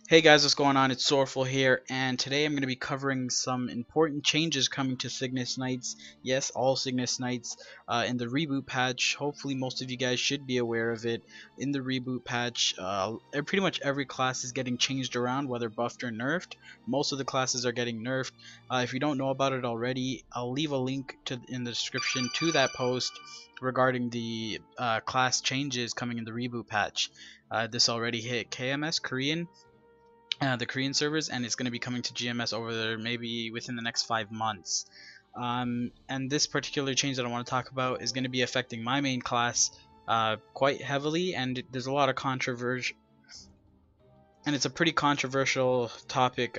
Hey guys, what's going on? It's Sorrowfan here, and today I'm going to be covering some important changes coming to Cygnus Knights. Yes, all Cygnus Knights in the Reboot patch. Hopefully most of you guys should be aware of it. In the Reboot patch, pretty much every class is getting changed around, whether buffed or nerfed. Most of the classes are getting nerfed. If you don't know about it already, I'll leave a link in the description to that post regarding the class changes coming in the Reboot patch. This already hit KMS, Korean. The Korean servers, and it's going to be coming to GMS over there maybe within the next 5 months. And this particular change that I want to talk about is going to be affecting my main class quite heavily, and there's a lot of controversy. And it's a pretty controversial topic,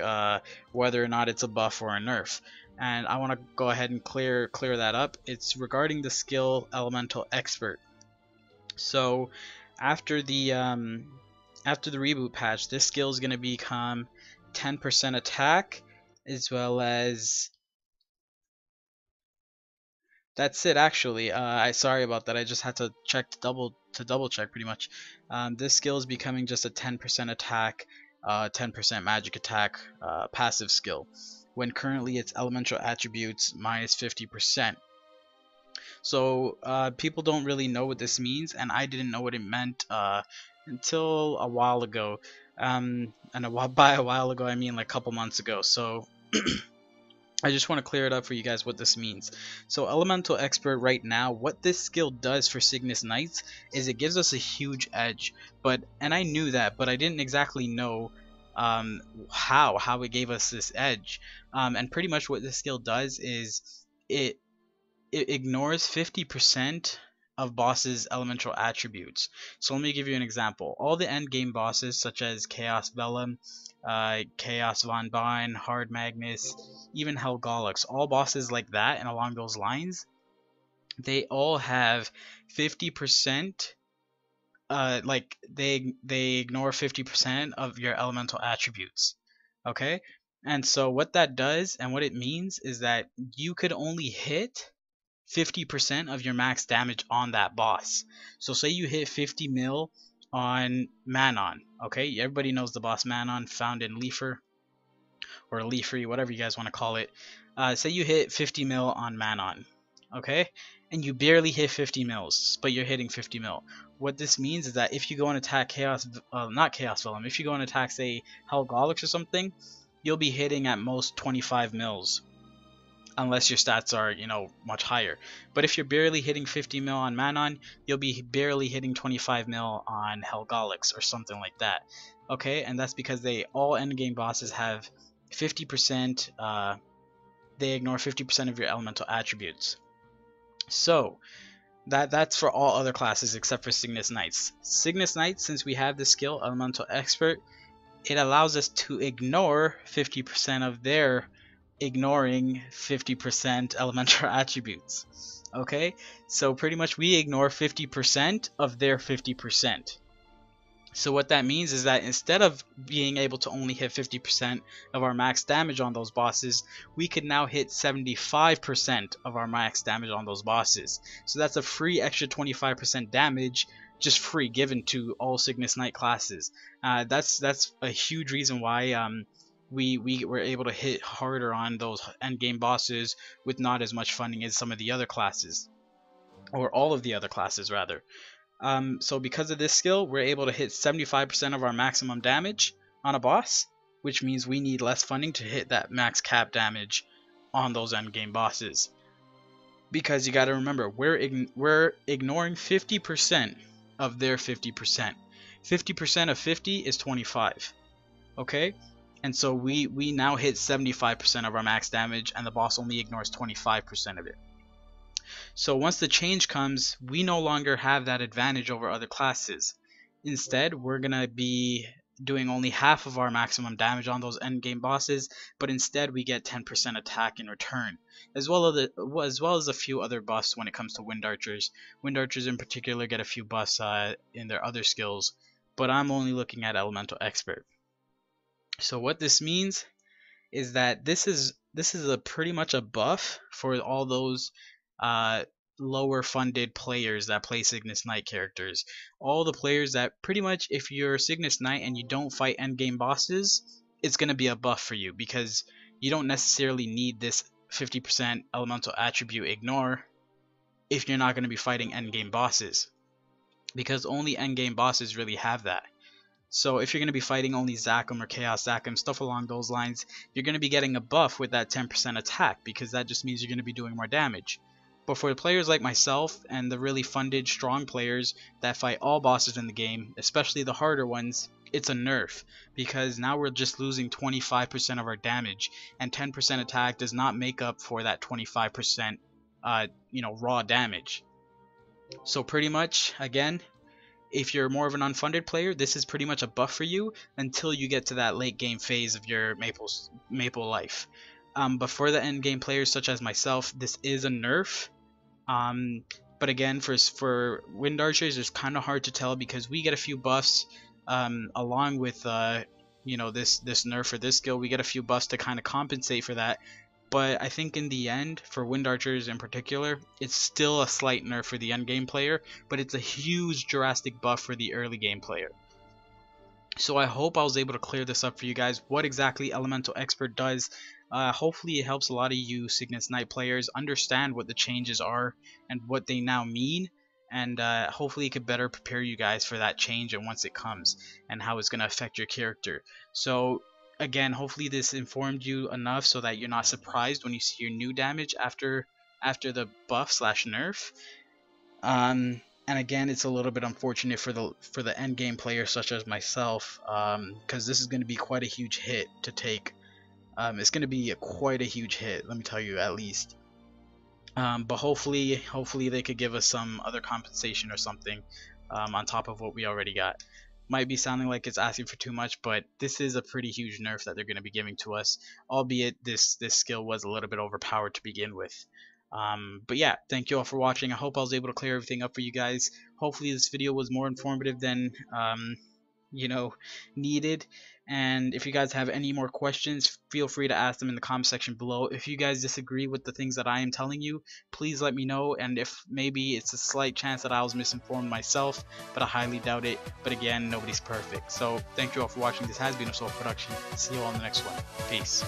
whether or not it's a buff or a nerf. And I want to go ahead and clear that up. It's regarding the skill Elemental Expert. So after the Reboot patch, this skill is going to become 10% attack, as well as that's it. Actually, sorry about that. I just had to check to double check pretty much. This skill is becoming just a 10% attack, 10% magic attack, passive skill, when currently its elemental attributes minus 50%. So people don't really know what this means, and I didn't know what it meant until a while ago. And by a while ago I mean like a couple months ago. So I just want to clear it up for you guys what this means. So Elemental Expert right now, what this skill does for Cygnus Knights is it gives us a huge edge. And I knew that, but I didn't exactly know how it gave us this edge. And pretty much what this skill does is it ignores 50% of bosses' elemental attributes. So let me give you an example. All the end game bosses such as Chaos Vellum, Chaos Von Bine, Hard Magnus, even Helgolix, all bosses like that and along those lines, they all have 50%, like they ignore 50% of your elemental attributes. Okay? And so what that does and what it means is that you could only hit 50% of your max damage on that boss. So say you hit 50 mil on Manon, okay? Everybody knows the boss Manon, found in Leafer, or Leafery, whatever you guys want to call it. Say you hit 50 mil on Manon, okay? And you barely hit 50 mils, but you're hitting 50 mil. What this means is that if you go and attack not Chaos Vellum, if you go and attack, say, Helgolix or something, you'll be hitting at most 25 mils. Unless your stats are, much higher. But if you're barely hitting 50 mil on Manon, you'll be barely hitting 25 mil on Helgolix or something like that. Okay, and that's because all endgame bosses have 50%, they ignore 50% of your elemental attributes. So that's for all other classes except for Cygnus Knights. Cygnus Knights, since we have the skill Elemental Expert, it allows us to ignore 50% of their ignoring 50% elemental attributes. Okay, so pretty much we ignore 50% of their 50%. So what that means is that instead of being able to only hit 50% of our max damage on those bosses, we could now hit 75% of our max damage on those bosses. So that's a free extra 25% damage, just free, given to all Cygnus Knight classes. That's a huge reason why we were able to hit harder on those endgame bosses with not as much funding as some of the other classes, or all of the other classes rather. So because of this skill, we're able to hit 75% of our maximum damage on a boss, which means we need less funding to hit that max cap damage on those endgame bosses. Because you got to remember, we're ignoring 50% of their 50%. 50% of 50 is 25. Okay? And so we now hit 75% of our max damage, and the boss only ignores 25% of it. So once the change comes, we no longer have that advantage over other classes. Instead, we're going to be doing only half of our maximum damage on those endgame bosses, but instead we get 10% attack in return, as well as a few other buffs when it comes to Wind Archers. Wind Archers in particular get a few buffs in their other skills, but I'm only looking at Elemental Expert. So what this means is that this is pretty much a buff for all those lower funded players that play Cygnus Knight characters. All the players that pretty much, if you're Cygnus Knight and you don't fight endgame bosses, it's going to be a buff for you, because you don't necessarily need this 50% elemental attribute ignore if you're not going to be fighting endgame bosses, because only endgame bosses really have that. So if you're going to be fighting only Zachem or Chaos Zachem, stuff along those lines, you're going to be getting a buff with that 10% attack, because that just means you're going to be doing more damage. But for the players like myself and the really funded, strong players that fight all bosses in the game, especially the harder ones, it's a nerf, because now we're just losing 25% of our damage, and 10% attack does not make up for that 25% raw damage. So pretty much, again, if you're more of an unfunded player, this is pretty much a buff for you until you get to that late game phase of your Maple life. But for the end game players such as myself, this is a nerf. But again, for Wind Archers, it's kind of hard to tell, because we get a few buffs along with this nerf for this skill. We get a few buffs to kind of compensate for that. But I think in the end, for Wind Archers in particular, it's still a slight nerf for the end game player, but it's a huge drastic buff for the early game player. So I hope I was able to clear this up for you guys, what exactly Elemental Expert does. Hopefully it helps a lot of you Cygnus Knight players understand what the changes are and what they now mean, and hopefully it could better prepare you guys for that change and once it comes, and how it's going to affect your character. So again, hopefully this informed you enough so that you're not surprised when you see your new damage after the buff / nerf. And again, it's a little bit unfortunate for the end game player such as myself, because this is going to be quite a huge hit to take. It's going to be quite a huge hit, let me tell you, at least. But hopefully they could give us some other compensation or something on top of what we already got. Might be sounding like it's asking for too much, but this is a pretty huge nerf that they're going to be giving to us, albeit this skill was a little bit overpowered to begin with. But yeah, thank you all for watching. I hope I was able to clear everything up for you guys. Hopefully this video was more informative than needed. And if you guys have any more questions, feel free to ask them in the comment section below. If you guys disagree with the things that I am telling you, please let me know, and if maybe it's a slight chance that I was misinformed myself, but I highly doubt it. But again, nobody's perfect. So thank you all for watching. This has been a Soul production. See you all in the next one. Peace.